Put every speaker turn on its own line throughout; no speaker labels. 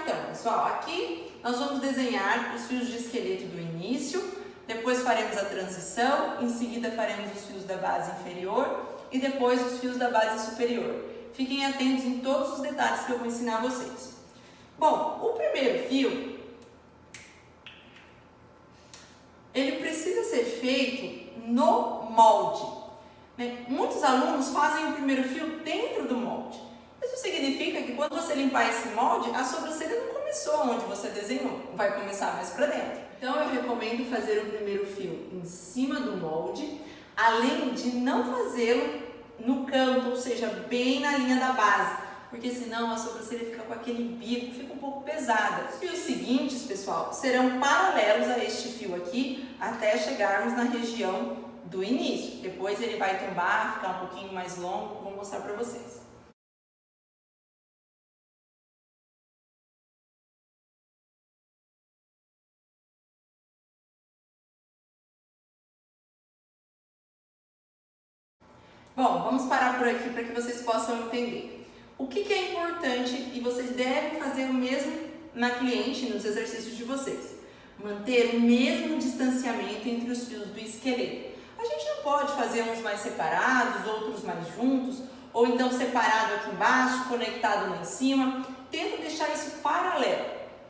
então, pessoal. Aqui nós vamos desenhar os fios de esqueleto do início, depois faremos a transição, em seguida faremos os fios da base inferior e depois os fios da base superior. Fiquem atentos em todos os detalhes que eu vou ensinar vocês. Bom, o primeiro fio, ele precisa ser feito no molde. Muitos alunos fazem o primeiro fio dentro do molde. Isso significa que quando você limpar esse molde, a sobrancelha não começou onde você desenhou, vai começar mais para dentro. Então eu recomendo fazer o primeiro fio em cima do molde, além de não fazê-lo no canto, ou seja, bem na linha da base, porque senão a sobrancelha fica com aquele bico, fica um pouco pesada. Os fios seguintes, pessoal, serão paralelos a este fio aqui, até chegarmos na região do início. Depois ele vai tombar, ficar um pouquinho mais longo, vou mostrar para vocês. Bom, vamos parar por aqui para que vocês possam entender. O que é importante e vocês devem fazer o mesmo na cliente, nos exercícios de vocês. Manter o mesmo distanciamento entre os fios do esqueleto. A gente não pode fazer uns mais separados, outros mais juntos, ou então separado aqui embaixo, conectado lá em cima. Tenta deixar isso paralelo.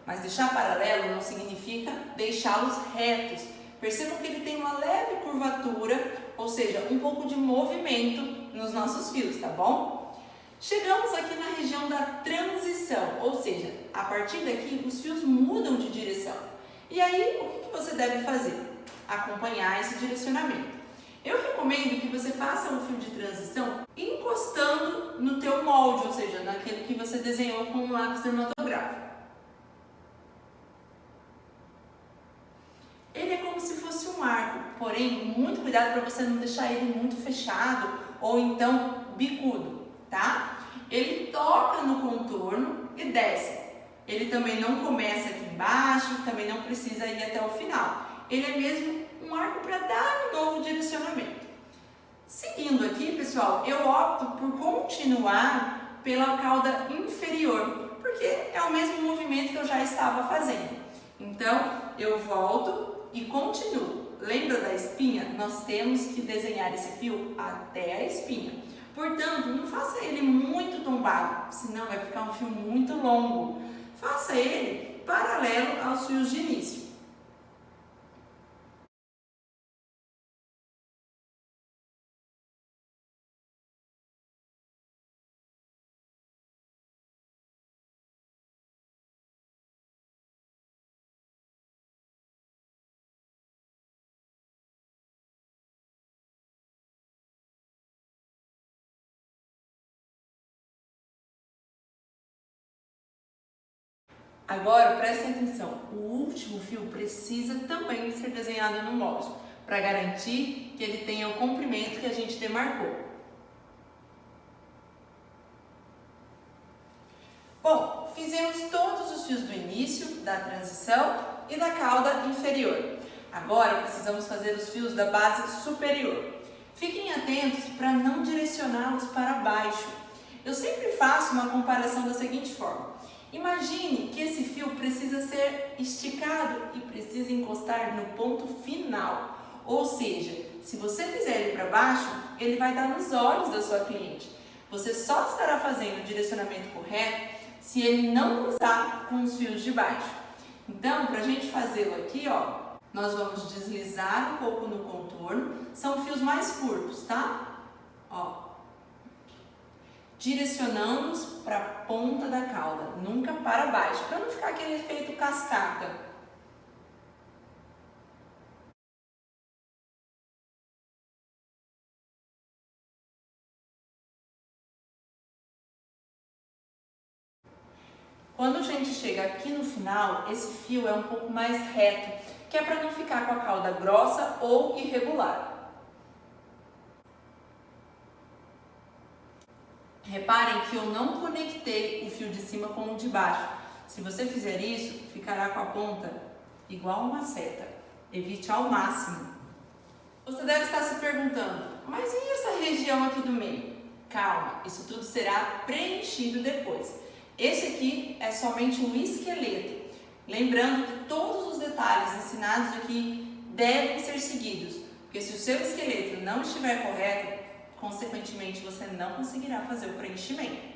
Mas deixar paralelo não significa deixá-los retos. Percebam que ele tem uma leve curvatura, ou seja, um pouco de movimento nos nossos fios, tá bom? Chegamos aqui na região da transição, ou seja, a partir daqui os fios mudam de direção. E aí, o que você deve fazer? Acompanhar esse direcionamento. Eu recomendo que você faça um fio de transição encostando no teu molde, ou seja, naquele que você desenhou com um lápis dermatográfico. Ele é como se fosse um arco, porém, muito cuidado para você não deixar ele muito fechado ou então bicudo, tá? Ele toca no contorno e desce. Ele também não começa aqui embaixo, também não precisa ir até o final. Ele é mesmo um arco para dar um novo direcionamento. Seguindo aqui, pessoal, eu opto por continuar pela cauda inferior, porque é o mesmo movimento que eu já estava fazendo. Então, eu volto e continuo. Lembra da espinha? Nós temos que desenhar esse fio até a espinha. Portanto, não faça ele muito tombado, senão vai ficar um fio muito longo. Faça ele paralelo aos fios de início. Agora, prestem atenção, o último fio precisa também ser desenhado no molde, para garantir que ele tenha o comprimento que a gente demarcou. Bom, fizemos todos os fios do início, da transição e da cauda inferior. Agora, precisamos fazer os fios da base superior. Fiquem atentos para não direcioná-los para baixo. Eu sempre faço uma comparação da seguinte forma. Imagine que esse fio precisa ser esticado e precisa encostar no ponto final. Ou seja, se você fizer ele para baixo, ele vai dar nos olhos da sua cliente. Você só estará fazendo o direcionamento correto se ele não cruzar com os fios de baixo. Então, para a gente fazê-lo aqui, ó, nós vamos deslizar um pouco no contorno. São fios mais curtos, tá? Ó. Direcionando-os para a ponta da cauda, nunca para baixo, para não ficar aquele efeito cascata. Quando a gente chega aqui no final, esse fio é um pouco mais reto, que é para não ficar com a cauda grossa ou irregular. Reparem que eu não conectei o fio de cima com o de baixo. Se você fizer isso, ficará com a ponta igual uma seta. Evite ao máximo. Você deve estar se perguntando, mas e essa região aqui do meio? Calma, isso tudo será preenchido depois. Esse aqui é somente o esqueleto. Lembrando que todos os detalhes ensinados aqui devem ser seguidos, porque se o seu esqueleto não estiver correto, consequentemente você não conseguirá fazer o preenchimento.